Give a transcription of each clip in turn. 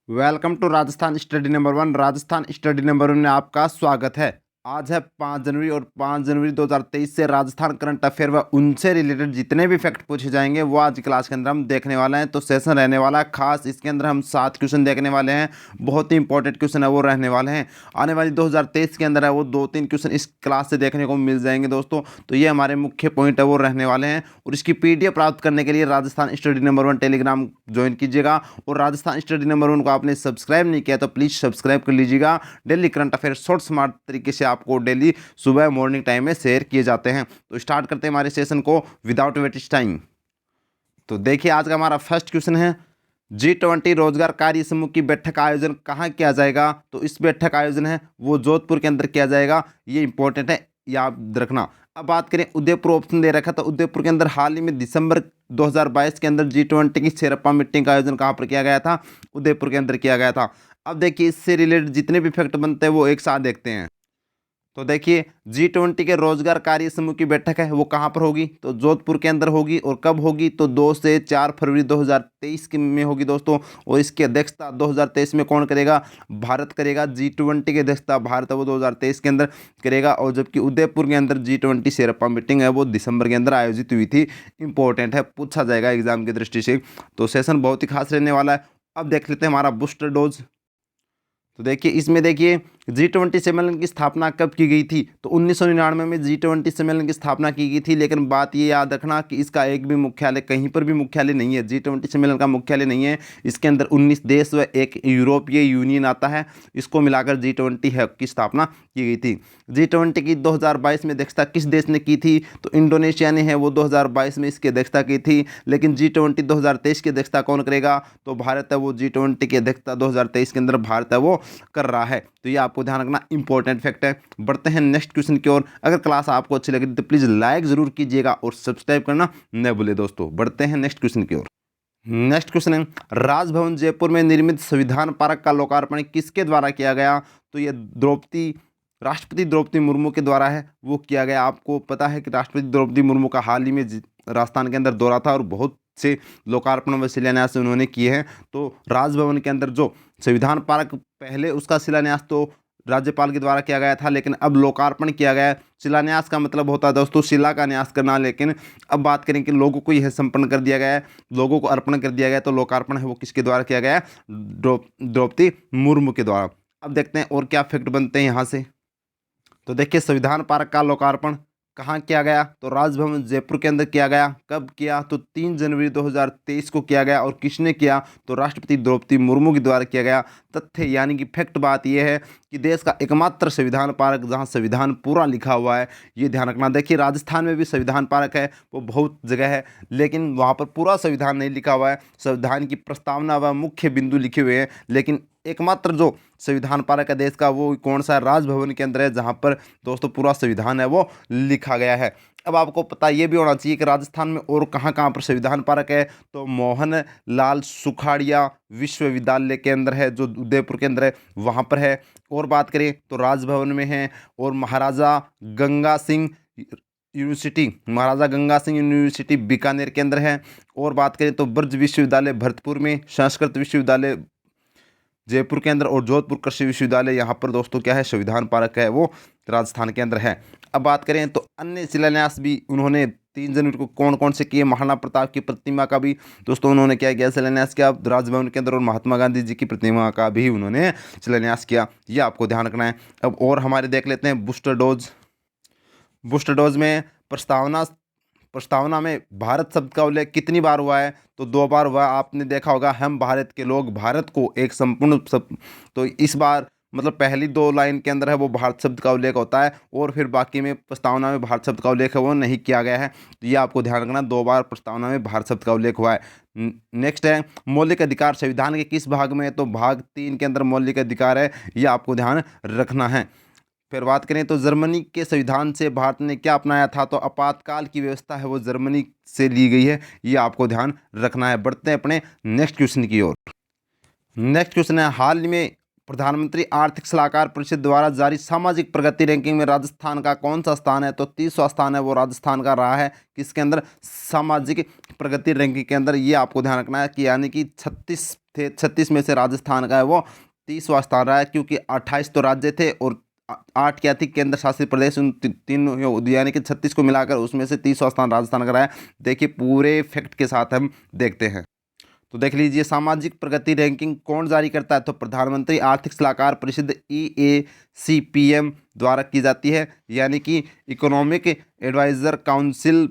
Welcome to Rajasthan study number one. Rajasthan study number one में आपका स्वागत है। आज है 5 जनवरी और 5 जनवरी 2023 से राजस्थान करंट अफेयर व उनसे रिलेटेड जितने भी फैक्ट पूछे जाएंगे वो आज क्लास के अंदर हम देखने वाले हैं। तो सेशन रहने वाला है खास, इसके अंदर हम 7 क्वेश्चन देखने वाले हैं। बहुत ही इंपॉर्टेंट क्वेश्चन है वो रहने वाले हैं। आने वाली 2023 के अंदर है वो 2-3 क्वेश्चन इस क्लास से देखने को मिल जाएंगे दोस्तों। तो ये हमारे मुख्य पॉइंट है वो रहने वाले हैं। और इसकी PDF प्राप्त करने के लिए Rajasthan study number one Telegram join कीजिएगा। और राजस्थान स्टडी नंबर वन को आपने सब्सक्राइब नहीं किया तो प्लीज़ सब्सक्राइब कर लीजिएगा। Daily current affair short smart तरीके से आपको डेली सुबह मॉर्निंग टाइम में शेयर किए जाते हैं। तो स्टार्ट करते हैं हमारे सेशन को विदाउट वेस्ट टाइम। तो देखिए आज का हमारा फर्स्ट क्वेश्चन है, G20 रोजगार कार्य समूह की बैठक का आयोजन कहाँ किया जाएगा? तो इस बैठक का आयोजन है वो जोधपुर के अंदर किया जाएगा। ये इंपॉर्टेंट है, याद रखना। अब बात करें उदयपुर, ऑप्शन दे रखा था उदयपुर के अंदर हाल ही में दिसंबर 2022 के अंदर G20 की शेरपा मीटिंग का आयोजन कहाँ पर किया गया था? उदयपुर के अंदर किया गया था। अब देखिए इससे रिलेटेड जितने भी फैक्ट बनते हैं वो एक साथ देखते हैं। तो देखिए G20 के रोजगार कार्य समूह की बैठक है वो कहाँ पर होगी? तो जोधपुर के अंदर होगी। और कब होगी? तो 2 से 4 फरवरी 2023 में होगी दोस्तों। और इसकी अध्यक्षता 2023 में कौन करेगा? भारत करेगा। G20 की अध्यक्षता भारत है वो 2023 के अंदर करेगा। और जबकि उदयपुर के अंदर G20 शेरपा मीटिंग है वो दिसंबर के अंदर आयोजित हुई थी। इंपॉर्टेंट है, पूछा जाएगा एग्जाम की दृष्टि से। तो सेशन बहुत ही खास रहने वाला है। अब देख लेते हैं हमारा बूस्टर डोज। तो देखिए इसमें देखिए G20 सम्मेलन की स्थापना कब की गई थी? तो 1999 में G20 सम्मेलन की स्थापना की गई थी। लेकिन बात ये याद रखना कि इसका एक भी मुख्यालय, कहीं पर भी मुख्यालय नहीं है। G20 सम्मेलन का मुख्यालय नहीं है। इसके अंदर 19 देश व एक यूरोपीय यूनियन आता है। इसको मिलाकर G20 है की स्थापना की गई थी। G20 की 2022 में अध्यक्षता किस देश ने की थी? तो इंडोनेशिया ने है वो 2022 में इसकी अध्यक्षता की थी। लेकिन G20 2023 की अध्यक्षता कौन करेगा? तो भारत है वो G20 की अध्यक्षता 2023 के अंदर भारत है वो कर रहा है। तो ये आपको ध्यान रखना, इंपॉर्टेंट फैक्ट है। बढ़ते हैं नेक्स्ट क्वेश्चन की ओर। अगर क्लास आपको अच्छी लगी तो प्लीज़ लाइक ज़रूर कीजिएगा और सब्सक्राइब करना न भूले दोस्तों। बढ़ते हैं नेक्स्ट क्वेश्चन की ओर। नेक्स्ट क्वेश्चन है, राजभवन जयपुर में निर्मित संविधान पार्क का लोकार्पण किसके द्वारा किया गया? तो ये राष्ट्रपति द्रौपदी मुर्मू के द्वारा है वो किया गया। आपको पता है कि राष्ट्रपति द्रौपदी मुर्मू का हाल ही में राजस्थान के अंदर दौरा था और बहुत से लोकार्पण व शिलान्यास उन्होंने किए हैं। तो राजभवन के अंदर जो संविधान पार्क, पहले उसका शिलान्यास तो राज्यपाल के द्वारा किया गया था, लेकिन अब लोकार्पण किया गया है। शिलान्यास का मतलब होता है दोस्तों शिला का न्यास करना, लेकिन अब बात करें कि लोगों को यह संपन्न कर दिया गया है, लोगों को अर्पण कर दिया गया है। तो लोकार्पण है वो किसके द्वारा किया गया है? द्रौपदी मुर्मू के द्वारा। अब देखते हैं और क्या फैक्ट बनते हैं यहाँ से। तो देखिए संविधान पार्क का लोकार्पण कहाँ किया गया? तो राजभवन जयपुर के अंदर किया गया। कब किया? तो 3 जनवरी 2023 को किया गया। और किसने किया? तो राष्ट्रपति द्रौपदी मुर्मू के द्वारा किया गया। तथ्य यानी कि फैक्ट बात यह है कि देश का एकमात्र संविधान पार्क जहाँ संविधान पूरा लिखा हुआ है, ये ध्यान रखना। देखिए राजस्थान में भी संविधान पार्क है वो बहुत जगह है, लेकिन वहाँ पर पूरा संविधान नहीं लिखा हुआ है। संविधान की प्रस्तावना व मुख्य बिंदु लिखे हुए हैं, लेकिन एकमात्र जो संविधान पार्क है देश का वो कौन सा है? राजभवन के अंदर है, जहाँ पर दोस्तों पूरा संविधान है वो लिखा गया है। अब आपको पता ये भी होना चाहिए कि राजस्थान में और कहाँ कहाँ पर संविधान पार्क है। तो मोहन लाल सुखाड़िया विश्वविद्यालय के अंदर है जो उदयपुर के अंदर है, वहाँ पर है। और बात करें तो राजभवन में है। और महाराजा गंगा सिंह यूनिवर्सिटी बीकानेर के अंदर है। और बात करें तो ब्रज विश्वविद्यालय भरतपुर में, संस्कृत विश्वविद्यालय जयपुर के अंदर और जोधपुर कृषि विश्वविद्यालय यहाँ पर दोस्तों क्या है? संविधान पार्क है वो राजस्थान के अंदर है। अब बात करें तो अन्य शिलान्यास भी उन्होंने 3 जनवरी को कौन कौन से किए? महाराणा प्रताप की प्रतिमा का भी दोस्तों उन्होंने क्या किया? शिलान्यास किया राजभवन के अंदर। और महात्मा गांधी जी की प्रतिमा का भी उन्होंने शिलान्यास किया। ये आपको ध्यान रखना है। अब और हमारे देख लेते हैं बूस्टर डोज में प्रस्तावना में भारत शब्द का उल्लेख कितनी बार हुआ है? तो 2 बार हुआ। आपने देखा होगा हम भारत के लोग, भारत को एक संपूर्ण तो इस बार मतलब पहली 2 लाइन के अंदर है वो भारत शब्द का उल्लेख होता है, और फिर बाकी में प्रस्तावना में भारत शब्द का उल्लेख है वो नहीं किया गया है। तो ये आपको ध्यान रखना, 2 बार प्रस्तावना में भारत शब्द का उल्लेख हुआ है। नेक्स्ट है मौलिक अधिकार संविधान के किस भाग में है? तो भाग 3 के अंदर मौलिक अधिकार है, ये आपको ध्यान रखना है। फिर बात करें तो जर्मनी के संविधान से भारत ने क्या अपनाया था? तो आपातकाल की व्यवस्था है वो जर्मनी से ली गई है, ये आपको ध्यान रखना है। बढ़ते हैं अपने नेक्स्ट क्वेश्चन की ओर। नेक्स्ट क्वेश्चन है, हाल ही में प्रधानमंत्री आर्थिक सलाहकार परिषद द्वारा जारी सामाजिक प्रगति रैंकिंग में राजस्थान का कौन सा स्थान है? तो 30वां स्थान है वो राजस्थान का रहा है। किसके अंदर? सामाजिक प्रगति रैंकिंग के अंदर। ये आपको ध्यान रखना है कि यानी कि 36 थे 36 में से राजस्थान का है वो 30वां स्थान रहा है, क्योंकि 28 तो राज्य थे और 8 क्या थी केंद्र शासित प्रदेश, उन तीन यानी कि 36 को मिलाकर उसमें से 30वां स्थान राजस्थान का रहा है। देखिए पूरे फैक्ट के साथ हम देखते हैं। तो देख लीजिए, सामाजिक प्रगति रैंकिंग कौन जारी करता है, तो प्रधानमंत्री आर्थिक सलाहकार परिषद EACPM द्वारा की जाती है, यानी कि economic advisor council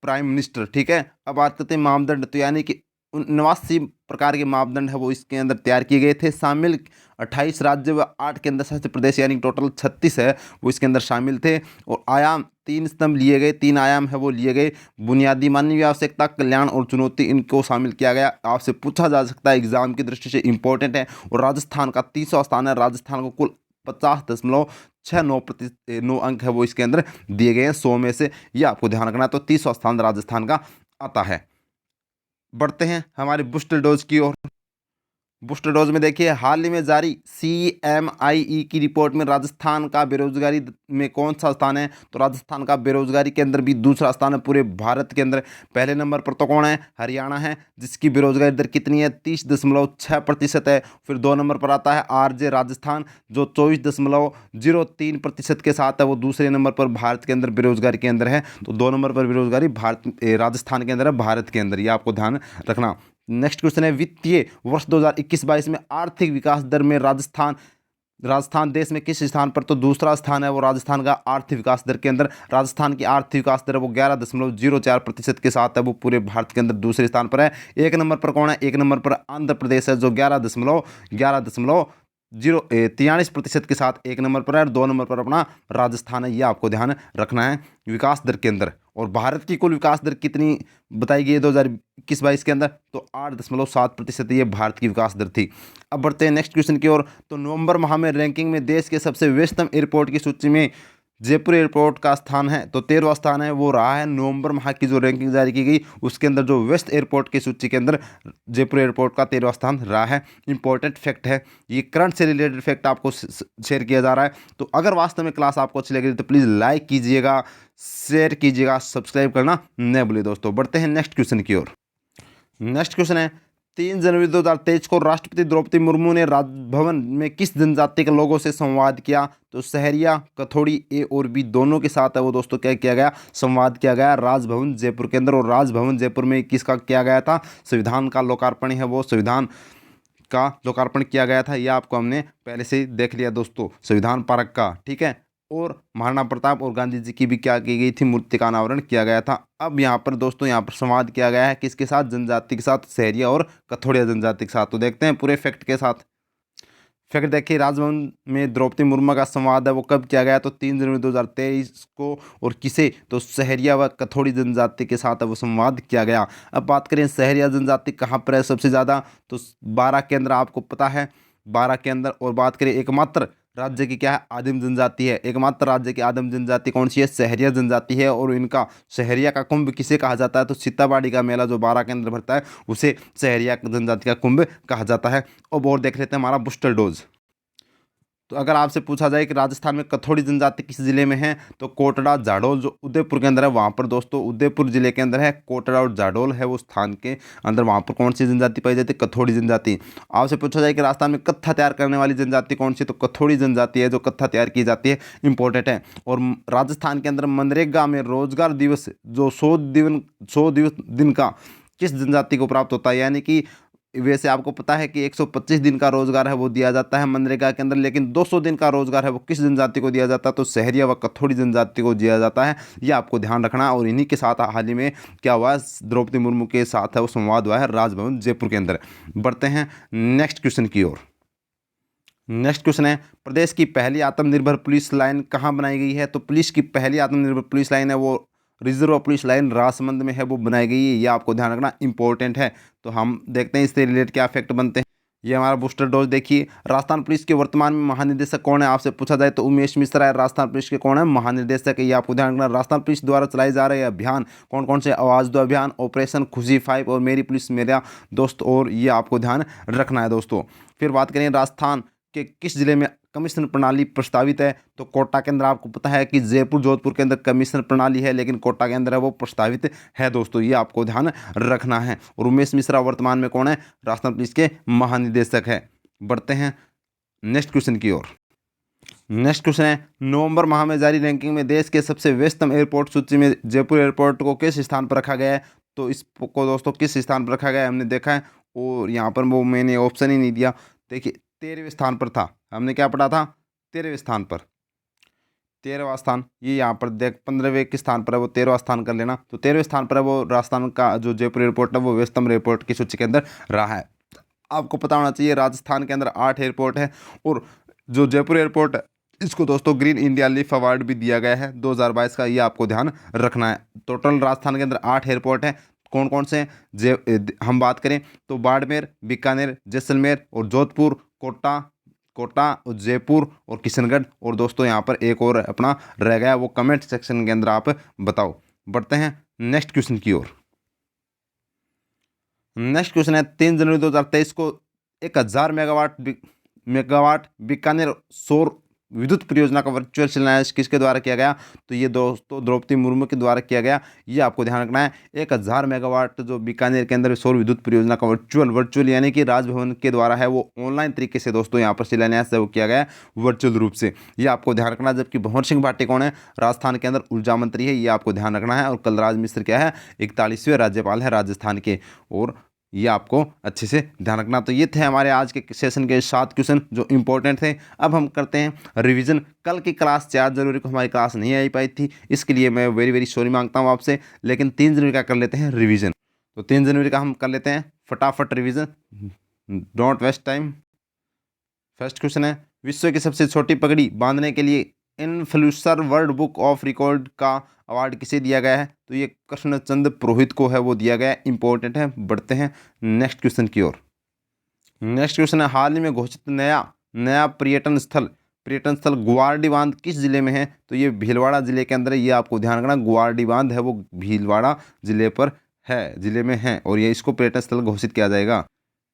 prime minister. ठीक है, अब बात करते हैं मापदंड, तो यानी कि 89 प्रकार के मापदंड है वो इसके अंदर तैयार किए गए थे। शामिल 28 राज्य व 8 केंद्र शासित प्रदेश यानी टोटल 36 है वो इसके अंदर शामिल थे। और आयाम 3 स्तंभ लिए गए, 3 आयाम है वो लिए गए, बुनियादी मानवीय आवश्यकता, कल्याण और चुनौती, इनको शामिल किया गया। आपसे पूछा जा सकता है, एग्जाम की दृष्टि से इंपॉर्टेंट है। और राजस्थान का 30वां स्थान है, राजस्थान को कुल 50.69 अंक है वो इसके अंदर दिए गए हैं 100 में से, ये आपको ध्यान रखना है। तो 30वां स्थान राजस्थान का आता है। बढ़ते हैं हमारे बूस्टर डोज की ओर। बूस्टर डोज में देखिए, हाल ही में जारी CMIE की रिपोर्ट में राजस्थान का बेरोजगारी में कौन सा स्थान है, तो राजस्थान का बेरोजगारी के अंदर भी दूसरा स्थान है पूरे भारत के अंदर। पहले नंबर पर तो कौन है, हरियाणा है, जिसकी बेरोजगारी दर कितनी है, 30.6% है। फिर 2 नंबर पर आता है RJ राजस्थान, जो 24.03% के साथ है, वो दूसरे नंबर पर भारत के अंदर बेरोजगारी के अंदर है। तो 2 नंबर पर बेरोजगारी राजस्थान के अंदर है, भारत के अंदर, ये आपको ध्यान रखना। नेक्स्ट क्वेश्चन है, वित्तीय वर्ष 2021-22 में आर्थिक विकास दर में राजस्थान देश में किस स्थान पर, तो दूसरा स्थान है वो राजस्थान का आर्थिक विकास दर के अंदर। राजस्थान की आर्थिक विकास दर वो 11.04% के साथ है, वो पूरे भारत के अंदर दूसरे स्थान पर है। 1 नंबर पर कौन है, 1 नंबर पर आंध्र प्रदेश है, जो 11.43% के साथ 1 नंबर पर है। 2 नंबर पर अपना राजस्थान है, ये आपको ध्यान रखना है विकास दर के अंदर। और भारत की कुल विकास दर कितनी बताई गई है 2021-22 के अंदर, तो 8.7% ये भारत की विकास दर थी। अब बढ़ते हैं नेक्स्ट क्वेश्चन की ओर। तो नवंबर माह में रैंकिंग में देश के सबसे व्यस्तम एयरपोर्ट की सूची में जयपुर एयरपोर्ट का स्थान है, तो 13वां स्थान है वो रहा है। नवंबर माह की जो रैंकिंग जारी की गई उसके अंदर जो वेस्ट एयरपोर्ट की सूची के अंदर जयपुर एयरपोर्ट का 13वां स्थान रहा है। इंपॉर्टेंट फैक्ट है, ये करंट से रिलेटेड फैक्ट आपको शेयर किया जा रहा है। तो अगर वास्तव में क्लास आपको अच्छी लगी तो प्लीज़ लाइक कीजिएगा, शेयर कीजिएगा, सब्सक्राइब करना न भूलिए दोस्तों। बढ़ते हैं नेक्स्ट क्वेश्चन की ओर। नेक्स्ट क्वेश्चन है, 3 जनवरी 2023 को राष्ट्रपति द्रौपदी मुर्मू ने राजभवन में किस जनजाति के लोगों से संवाद किया, तो सहरिया, कथोड़ी, A और B दोनों के साथ है वो दोस्तों क्या किया गया, संवाद किया गया राजभवन जयपुर के अंदर। और राजभवन जयपुर में किसका किया गया था, संविधान का लोकार्पण है वो संविधान का लोकार्पण किया गया था, यह आपको हमने पहले से ही देख लिया दोस्तों, संविधान पार्क का। ठीक है, और महाराणा प्रताप और गांधी जी की भी क्या की गई थी, मूर्ति का अनावरण किया गया था। अब यहाँ पर दोस्तों यहाँ पर संवाद किया गया है किसके साथ, जनजाति के साथ, सहरिया और कथोड़िया जनजाति के साथ। तो देखते हैं पूरे फैक्ट के साथ। फैक्ट देखिए, राजभवन में द्रौपदी मुर्मू का संवाद है वो कब किया गया, तो 3 जनवरी 2023 को। और किसे, तो सहरिया व कथोड़ी जनजाति के साथ है वो संवाद किया गया। अब बात करें सहरिया जनजाति कहाँ पर है सबसे ज़्यादा, तो 12 के अंदर आपको पता है, 12 के अंदर। और बात करें एकमात्र राज्य की क्या है, आदिम जनजाति है, एकमात्र राज्य की आदिम जनजाति कौन सी है, सहरिया जनजाति है। और इनका सहरिया का कुंभ किसे कहा जाता है, तो सीताबाड़ी का मेला जो 12 के अंदर भरता है उसे सहरिया जनजाति का कुंभ कहा जाता है। अब और देख लेते हैं हमारा बूस्टर डोज। तो अगर आपसे पूछा जाए कि राजस्थान में कथोड़ी जनजाति किस जिले में है, तो कोटड़ा जाडोल जो उदयपुर के अंदर है वहाँ पर दोस्तों, उदयपुर जिले के अंदर है कोटड़ा और जाडोल है वो स्थान के अंदर, वहाँ पर कौन सी जनजाति पाई जाती है, कथोड़ी जनजाति। आपसे पूछा जाए कि राजस्थान में कत्था तैयार करने वाली जनजाति कौन सी, तो कथोड़ी जनजाति है जो कत्था तैयार की जाती है, इंपॉर्टेंट है। और राजस्थान के अंदर मनरेगा में रोजगार दिवस जो 100 दिन का किस जनजाति को प्राप्त होता है, यानी कि वैसे आपको पता है कि 125 दिन का रोजगार है वो दिया जाता है मनरेगा के अंदर, लेकिन 200 दिन का रोजगार है वो किस जनजाति को दिया जाता है, तो सहरिया व कथोड़ी जनजाति को दिया जाता है, ये आपको ध्यान रखना। और इन्हीं के साथ हाल ही में क्या हुआ है, द्रौपदी मुर्मू के साथ है वो संवाद हुआ है राजभवन जयपुर के अंदर। बढ़ते हैं नेक्स्ट क्वेश्चन की ओर। नेक्स्ट क्वेश्चन है, प्रदेश की पहली आत्मनिर्भर पुलिस लाइन कहाँ बनाई गई है, तो पुलिस की पहली आत्मनिर्भर पुलिस लाइन है वो रिजर्व पुलिस लाइन राजसमंद में है वो बनाई गई है, ये आपको ध्यान रखना इंपॉर्टेंट है। तो हम देखते हैं इससे रिलेटेड क्या फैक्ट बनते हैं। ये हमारा बूस्टर डोज देखिए, राजस्थान पुलिस के वर्तमान में महानिदेशक कौन है, आपसे पूछा जाए तो उमेश मिश्रा है राजस्थान पुलिस के कौन है महानिदेशक, ये आपको ध्यान रखना। राजस्थान पुलिस द्वारा चलाए जा रहे अभियान कौन कौन से, आवाज़ दो अभियान, ऑपरेशन खुशी 5 और मेरी पुलिस मेरा दोस्त, और ये आपको ध्यान रखना है दोस्तों। फिर बात करें राजस्थान के किस जिले में कमीशन प्रणाली प्रस्तावित है? तो कोटा के अंदर आपको पता है कि जयपुर जोधपुर के अंदर कमीशन प्रणाली है, लेकिन कोटा के अंदर है वो प्रस्तावित है दोस्तों, ये आपको ध्यान रखना है। और उमेश मिश्रा वर्तमान में कौन है? राजस्थान पुलिस के महानिदेशक है। बढ़ते हैं नेक्स्ट क्वेश्चन की ओर। नेक्स्ट क्वेश्चन है, नवंबर माह में जारी रैंकिंग में देश के सबसे व्यस्तम एयरपोर्ट सूची में जयपुर एयरपोर्ट को किस स्थान पर रखा गया है? तो इसको दोस्तों किस स्थान पर रखा गया है हमने देखा है, और यहाँ पर वो मैंने ऑप्शन ही नहीं दिया। देखिए 13वें स्थान पर था, हमने क्या पढ़ा था? 13वें स्थान पर, 13वां स्थान। ये यहाँ पर देख 15वें के स्थान पर है, वो 13वां स्थान कर लेना। तो 13वें स्थान पर है वो राजस्थान का जो जयपुर एयरपोर्ट है वो व्यस्तम एयरपोर्ट की सूची के अंदर रहा है। आपको पता होना चाहिए राजस्थान के अंदर 8 एयरपोर्ट है, और जो जयपुर एयरपोर्ट है इसको दोस्तों ग्रीन इंडिया लीफ अवार्ड भी दिया गया है 2022 का, ये आपको ध्यान रखना है। टोटल राजस्थान के अंदर 8 एयरपोर्ट हैं। कौन कौन से हैं? हम बात करें तो बाड़मेर, बीकानेर, जैसलमेर और जोधपुर, कोटा और जयपुर और किशनगढ़, और दोस्तों यहाँ पर एक और अपना रह गया, वो कमेंट सेक्शन के अंदर आप बताओ। बढ़ते हैं नेक्स्ट क्वेश्चन की ओर। नेक्स्ट क्वेश्चन है, 3 जनवरी 2023 को 1000 मेगावाट बीकानेर सौर विद्युत परियोजना का वर्चुअल शिलान्यास किसके द्वारा किया गया? तो ये दोस्तों द्रौपदी मुर्मू के द्वारा किया गया, ये आपको ध्यान रखना है। 1000 मेगावाट जो बीकानेर के अंदर सौर विद्युत परियोजना का वर्चुअल यानी कि राजभवन के द्वारा है, वो ऑनलाइन तरीके से दोस्तों यहाँ पर शिलान्यास है वो किया गया वर्चुअल रूप से, ये आपको ध्यान रखना है। जबकि भंवर सिंह भाटी कौन है? राजस्थान के अंदर ऊर्जा मंत्री है, ये आपको ध्यान रखना है। और कलराज मिश्र क्या है? 41वें राज्यपाल है राजस्थान के, और ये आपको अच्छे से ध्यान रखना। तो ये थे हमारे आज के सेशन के 7 क्वेश्चन जो इंपॉर्टेंट थे। अब हम करते हैं रिवीजन। कल की क्लास 4 जनवरी को हमारी क्लास नहीं आई पाई थी, इसके लिए मैं वेरी सॉरी मांगता हूँ आपसे, लेकिन 3 जनवरी का कर लेते हैं रिवीजन। तो 3 जनवरी का हम कर लेते हैं फटाफट revision, don't waste time. First question है, विश्व की सबसे छोटी पगड़ी बांधने के लिए influencer world book of record का अवार्ड किसे दिया गया है? तो ये कृष्णचंद पुरोहित को है वो दिया गया है, इंपॉर्टेंट है। बढ़ते हैं नेक्स्ट क्वेश्चन की ओर। नेक्स्ट क्वेश्चन है, हाल ही में घोषित नया पर्यटन स्थल गुवारडी बांध किस जिले में है? तो ये भीलवाड़ा जिले के अंदर है, ये आपको ध्यान रखना। गुवारडी बांध है वो भीलवाड़ा जिले में है, और ये इसको पर्यटन स्थल घोषित किया जाएगा।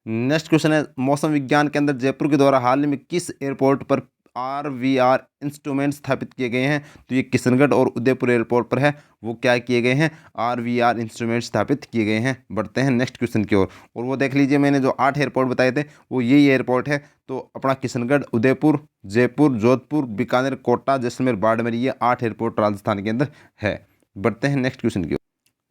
नेक्स्ट क्वेश्चन है, मौसम विज्ञान के अंदर जयपुर के द्वारा हाल ही में किस एयरपोर्ट पर RVR इंस्ट्रूमेंट स्थापित किए गए हैं? तो ये किशनगढ़ और उदयपुर एयरपोर्ट पर है, वो क्या किए गए हैं? RVR इंस्ट्रूमेंट स्थापित किए गए हैं। बढ़ते हैं नेक्स्ट क्वेश्चन की ओर। और वो देख लीजिए, मैंने जो 8 एयरपोर्ट बताए थे वो यही एयरपोर्ट है। तो अपना किशनगढ़, उदयपुर, जयपुर, जोधपुर, बीकानेर, कोटा, जैसलमेर, बाड़मेर, ये 8 एयरपोर्ट राजस्थान के अंदर है। बढ़ते हैं नेक्स्ट क्वेश्चन की ओर।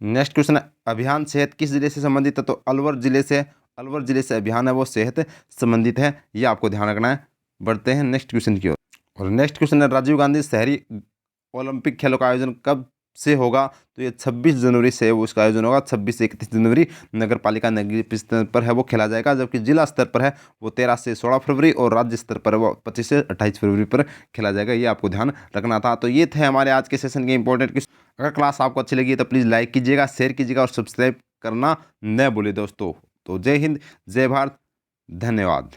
नेक्स्ट क्वेश्चन है, अभियान सेहत किस जिले से संबंधित है? तो अलवर जिले से अभियान है वो सेहत संबंधित है, ये आपको ध्यान रखना है। बढ़ते हैं नेक्स्ट क्वेश्चन की ओर। और नेक्स्ट क्वेश्चन है, राजीव गांधी शहरी ओलंपिक खेलों का आयोजन कब से होगा? तो ये 26 जनवरी से वो इसका आयोजन होगा। 26 से 31 जनवरी नगर पालिका नगरीय स्तर पर है वो खेला जाएगा, जबकि जिला स्तर पर है वो 13 से 16 फरवरी और राज्य स्तर पर वो 25 से 28 फरवरी पर खेला जाएगा, ये आपको ध्यान रखना था। तो ये थे हमारे आज के सेशन के इंपॉर्टेंट क्वेश्चन। अगर क्लास आपको अच्छी लगी तो प्लीज़ लाइक कीजिएगा, शेयर कीजिएगा और सब्सक्राइब करना न भूलिए दोस्तों। तो जय हिंद, जय भारत, धन्यवाद।